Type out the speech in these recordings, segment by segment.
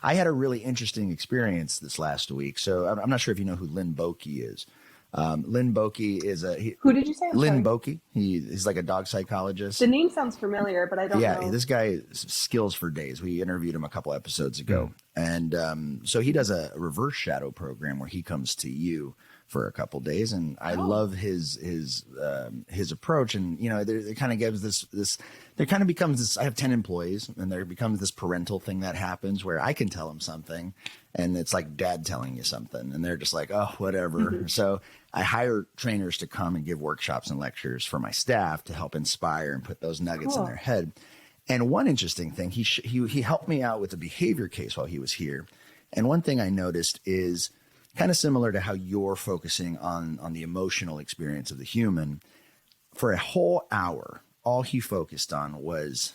I had a really interesting experience this last week. So I'm not sure if you know who Lynn Boki is. Lynn Boki is Who did you say? Lynn Boki. He's like a dog psychologist. The name sounds familiar, but I don't know. Yeah, this guy skills for days. We interviewed him a couple episodes ago. And so he does a reverse shadow program where he comes to you for a couple days, and I love his approach. And there kind of gives this. There kind of becomes this. I have 10 employees, and there becomes this parental thing that happens where I can tell them something, and it's like dad telling you something, and they're just like, oh, whatever. So I hire trainers to come and give workshops and lectures for my staff to help inspire and put those nuggets in their head. And one interesting thing, he helped me out with a behavior case while he was here, and one thing I noticed is kind of similar to how you're focusing on the emotional experience of the human. For a whole hour, all he focused on was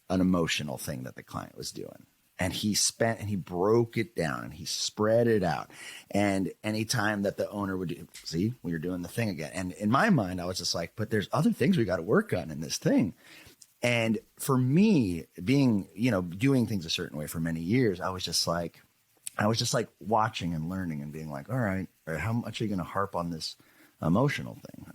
an emotional thing that the client was doing. And he broke it down and he spread it out. And anytime that the owner would do, see, we were doing the thing again. And in my mind, I was just like, but there's other things we got to work on in this thing. And for me, being, doing things a certain way for many years, I was just like watching and learning and being like, all right, how much are you going to harp on this emotional thing?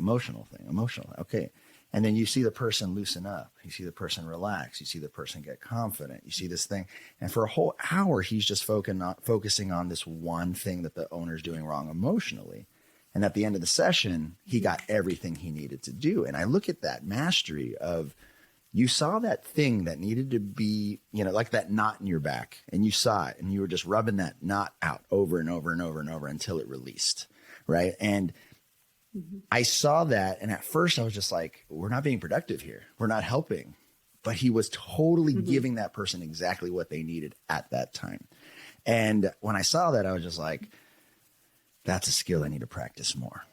Okay. And then you see the person loosen up. You see the person relax. You see the person get confident. You see this thing. And for a whole hour, he's just focusing on this one thing that the owner's doing wrong emotionally. And at the end of the session, he got everything he needed to do. And I look at that mastery of, you saw that thing that needed to be, like that knot in your back, and you saw it, and you were just rubbing that knot out over and over and over and over until it released. Right. And I saw that. And at first I was just like, we're not being productive here. We're not helping. But he was totally giving that person exactly what they needed at that time. And when I saw that, I was just like, that's a skill I need to practice more.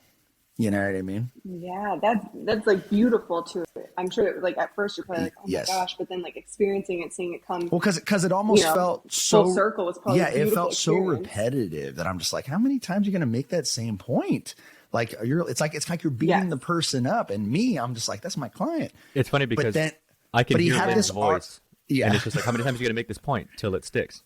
You know what I mean? Yeah, that's like beautiful too. I'm sure like at first you're probably like, oh my gosh, but then like experiencing it, seeing it come. Well, because it almost felt so full circle was probably it felt so repetitive that I'm just like, how many times are you going to make that same point? Like it's like you're beating the person up, and me, I'm just like, that's my client. It's funny because I can hear his voice, and it's just like, how many times are you going to make this point till it sticks?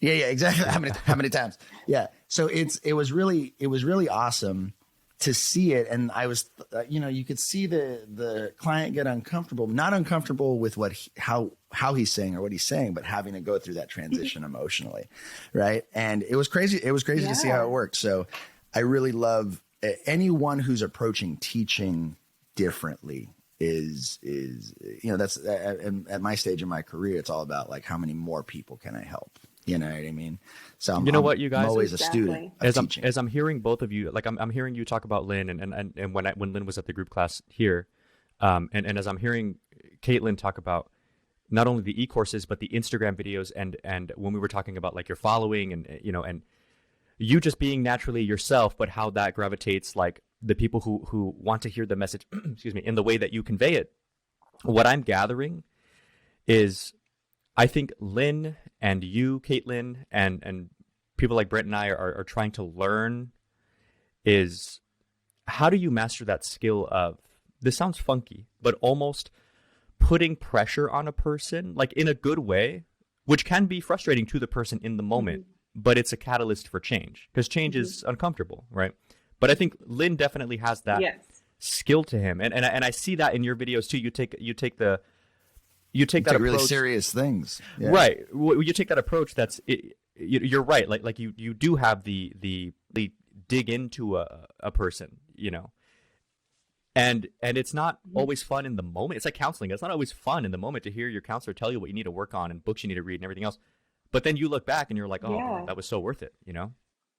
Yeah, exactly. How many times? Yeah. So it was really awesome to see it. And I was, you could see the client get uncomfortable, not uncomfortable with how he's saying or what he's saying, but having to go through that transition emotionally. Right. And it was crazy. It was crazy to see how it worked. So I really love anyone who's approaching teaching differently is, that's at my stage in my career, it's all about like, how many more people can I help? You know what I mean? So you know what, you guys, I'm always a student of teaching. As I'm hearing both of you, like I'm hearing you talk about Lynn and when Lynn was at the group class here, and as I'm hearing Kaitlin talk about not only the e-courses but the Instagram videos and when we were talking about like your following and you just being naturally yourself, but how that gravitates like the people who want to hear the message, excuse me, in the way that you convey it. What I'm gathering is, I think Lynn and you, Kaitlin, and people like Brent and I are trying to learn is, how do you master that skill of, this sounds funky, but almost putting pressure on a person, like in a good way, which can be frustrating to the person in the moment, but it's a catalyst for change, because change is uncomfortable, right? But I think Lynn definitely has that skill to him, and I see that in your videos too. You take that approach, really serious things, right? You take that approach. You're right. Like you do have the dig into a person, and it's not always fun in the moment. It's like counseling. It's not always fun in the moment to hear your counselor tell you what you need to work on and books you need to read and everything else. But then you look back and you're like, oh, that was so worth it,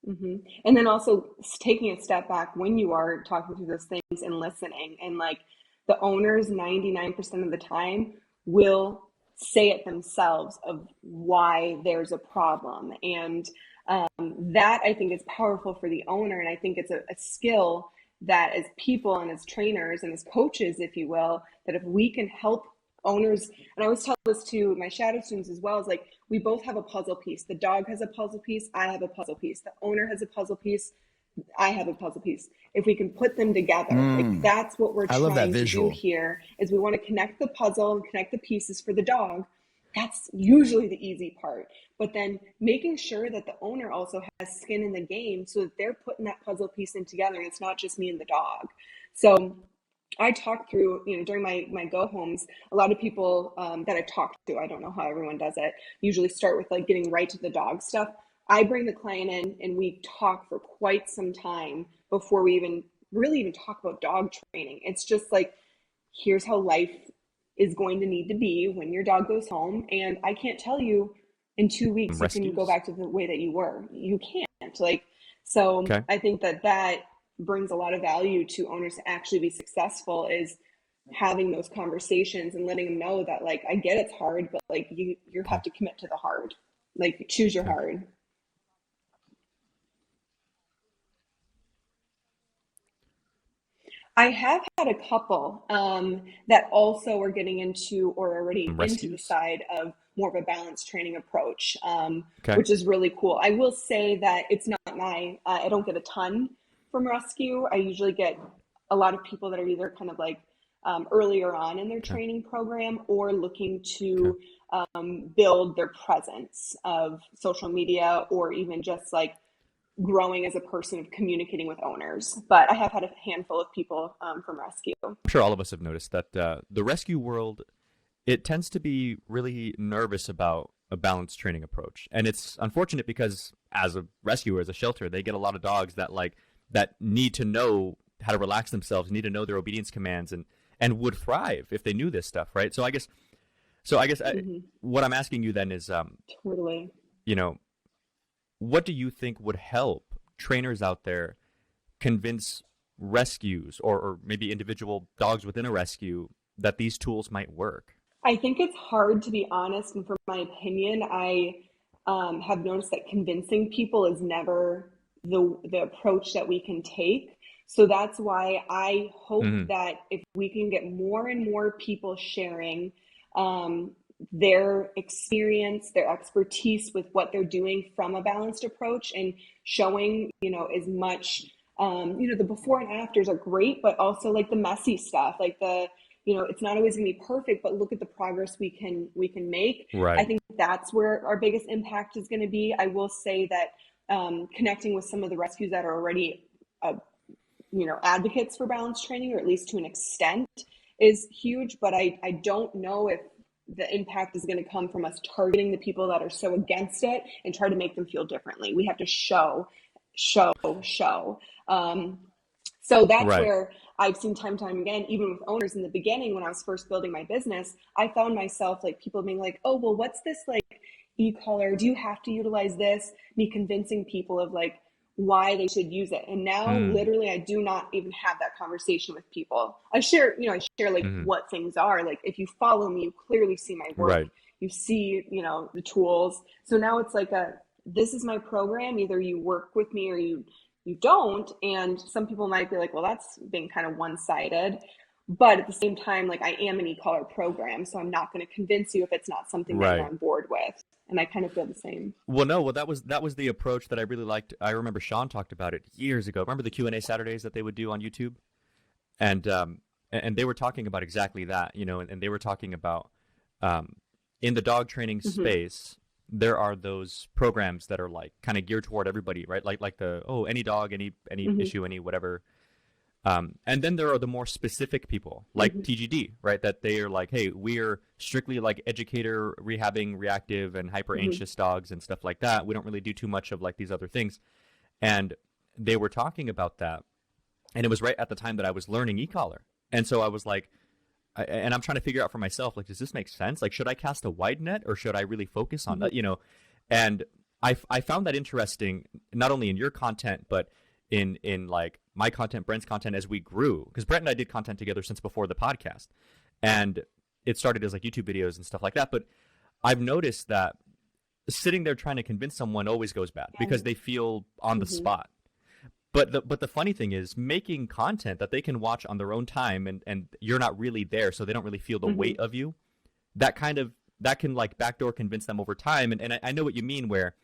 And then also taking a step back when you are talking through those things and listening, and like the owners 99% of the time will say it themselves of why there's a problem. And that I think is powerful for the owner. And I think it's a skill that as people and as trainers and as coaches, if you will, that if we can help owners, and I always tell this to my shadow students as well, is like, we both have a puzzle piece. The dog has a puzzle piece. I have a puzzle piece. The owner has a puzzle piece. I have a puzzle piece. If we can put them together, like that's what we're trying to do here, is we want to connect the puzzle and connect the pieces for the dog. That's usually the easy part. But then making sure that the owner also has skin in the game so that they're putting that puzzle piece in together and it's not just me and the dog. So I talk through, during my go homes, a lot of people that I talk to, I don't know how everyone does it, usually start with like getting right to the dog stuff. I bring the client in and we talk for quite some time before we even talk about dog training. It's just like, here's how life is going to need to be when your dog goes home. And I can't tell you in 2 weeks you can go back to the way that you were. You can't. So Okay. I think that brings a lot of value to owners to actually be successful, is having those conversations and letting them know that, like, I get it's hard, but like you have to commit to the hard. Like, choose your hard. I have had a couple that also are getting into or already into the side of more of a balanced training approach, which is really cool. I will say that it's not I don't get a ton from rescue. I usually get a lot of people that are either kind of like earlier on in their training program or looking to build their presence of social media, or even just like growing as a person of communicating with owners. But I have had a handful of people from rescue. I'm sure all of us have noticed that the rescue world, it tends to be really nervous about a balanced training approach. And it's unfortunate because as a rescuer, as a shelter, they get a lot of dogs that need to know how to relax themselves, need to know their obedience commands, and would thrive if they knew this stuff, right? So I guess what I'm asking you then is, totally, what do you think would help trainers out there convince rescues or maybe individual dogs within a rescue that these tools might work? I think it's hard, to be honest. And from my opinion, I have noticed that convincing people is never the approach that we can take. So that's why I hope that if we can get more and more people sharing their experience, their expertise with what they're doing from a balanced approach, and showing, as much, the before and afters are great, but also like the messy stuff, like it's not always gonna be perfect, but look at the progress we can make. Right. I think that's where our biggest impact is going to be. I will say that connecting with some of the rescues that are already, advocates for balanced training, or at least to an extent, is huge. But I don't know if the impact is going to come from us targeting the people that are so against it and try to make them feel differently. We have to show. So that's where I've seen time and time again, even with owners in the beginning, when I was first building my business, I found myself like people being like, oh, well, what's this like e-collar? Do you have to utilize this? Me convincing people of like why they should use it. And now literally I do not even have that conversation with people. I share like what things are. Like, if you follow me, you clearly see my work. Right. You see, the tools. So now it's like this is my program. Either you work with me or you don't. And some people might be like, well, that's being kind of one-sided. But at the same time, like, I am an e-collar program, so I'm not going to convince you if it's not something that you're on board with. And I kind of feel the same. Well, no, that was the approach that I really liked. I remember Sean talked about it years ago. Remember the Q&A Saturdays that they would do on YouTube? And they were talking about exactly that, and they were talking about in the dog training space, there are those programs that are like kind of geared toward everybody, right? Like the, any dog, any issue, any whatever. And then there are the more specific people like TGD, right? That they are like, hey, we're strictly like educator, rehabbing reactive and hyper anxious dogs and stuff like that. We don't really do too much of like these other things. And they were talking about that. And it was right at the time that I was learning e-collar. And so I was like, and I'm trying to figure out for myself, like, does this make sense? Like, should I cast a wide net or should I really focus on that? And I found that interesting, not only in your content, but in like my content, Brent's content, as we grew, because Brent and I did content together since before the podcast, and it started as like YouTube videos and stuff like that. But I've noticed that sitting there trying to convince someone always goes bad because they feel on the spot. But the funny thing is making content that they can watch on their own time, and you're not really there, so they don't really feel the weight of you. That can like backdoor convince them over time. And I know what you mean, where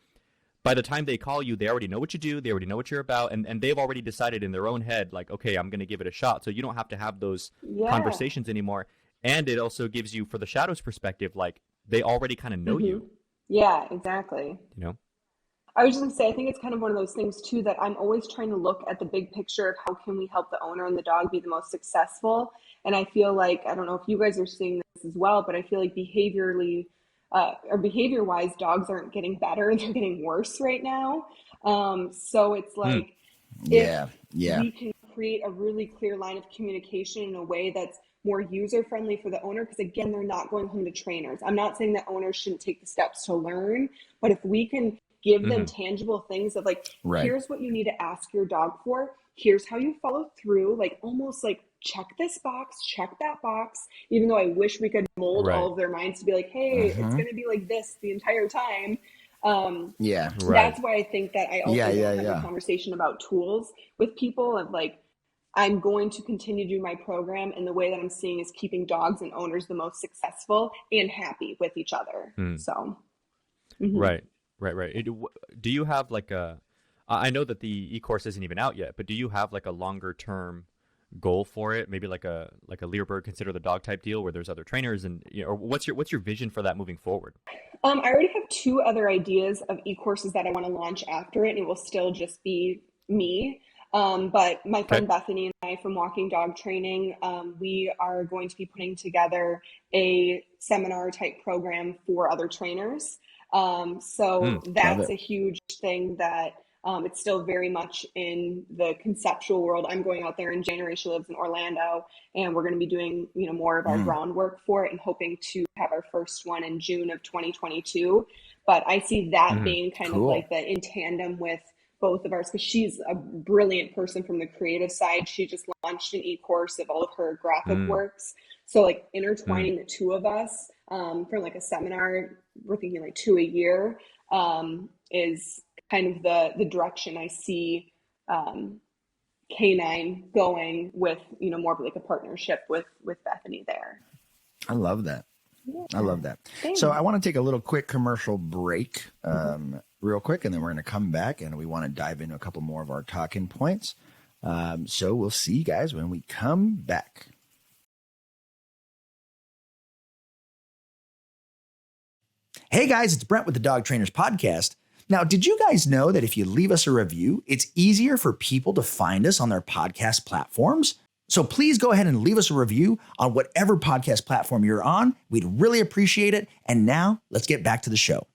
by the time they call you, they already know what you do. They already know what you're about. And they've already decided in their own head, like, okay, I'm going to give it a shot. So you don't have to have those conversations anymore. And it also gives you, for the Shadows perspective, like, they already kind of know you, Yeah, exactly. you know? I was just gonna say, I think it's kind of one of those things too that I'm always trying to look at the big picture of how can we help the owner and the dog be the most successful. And I feel like, I don't know if you guys are seeing this as well, but I feel like behaviorally or behavior wise, dogs aren't getting better, they're getting worse right now. So it's Mm, like, if Yeah. Yeah. we can create a really clear line of communication in a way that's more user friendly for the owner, because again, they're not going home to trainers. I'm not saying that owners shouldn't take the steps to learn, but if we can give them mhm. tangible things of like, Right. here's what you need to ask your dog for, here's how you follow through, like almost like check this box, check that box, even though I wish we could mold all Right, of their minds to be like, hey, it's going to be like this the entire time. Yeah. right. That's why I think that I Yeah. also Yeah. don't have the Yeah. conversation about tools with people of like, I'm going to continue to do my program, and the way that I'm seeing is keeping dogs and owners the most successful and happy with each other. Mm, So, right, right. Do you have like I know that the e-course isn't even out yet, but do you have like a longer term goal for it? Maybe like a Learberg Consider the Dog type deal where there's other trainers and, you know, or what's your vision for that moving forward? I already have two other ideas of e-courses that I want to launch after it, and it will still just be me. But my Okay. friend Bethany and I from Walking Dog Training, we are going to be putting together a seminar type program for other trainers. So Mm, Love that's it. a huge thing that it's still very much in the conceptual world. I'm going out there in January. She lives in Orlando, and we're going to be doing, you know, more of our Mm. groundwork for it and hoping to have our first one in June of 2022. But I see that mhm. being kind of Cool. like the in tandem with both of ours, because she's a brilliant person from the creative side. She just launched an e-course of all of her graphic Mm, works. So like mm, intertwining the two of us from like a seminar, we're thinking like two a year, is kind of the direction I see K9 going with, you know, more of like a partnership with Bethany there. I love that. I Yeah, love that. So I thanks. want to take a little quick commercial break, real quick, and then we're going to come back and we want to dive into a couple more of our talking points. So we'll see you guys when we come back. Hey guys, it's Brent with the Dog Trainers Podcast. Now, did you guys know that if you leave us a review, it's easier for people to find us on their podcast platforms? So please go ahead and leave us a review on whatever podcast platform you're on. We'd really appreciate it. And now let's get back to the show.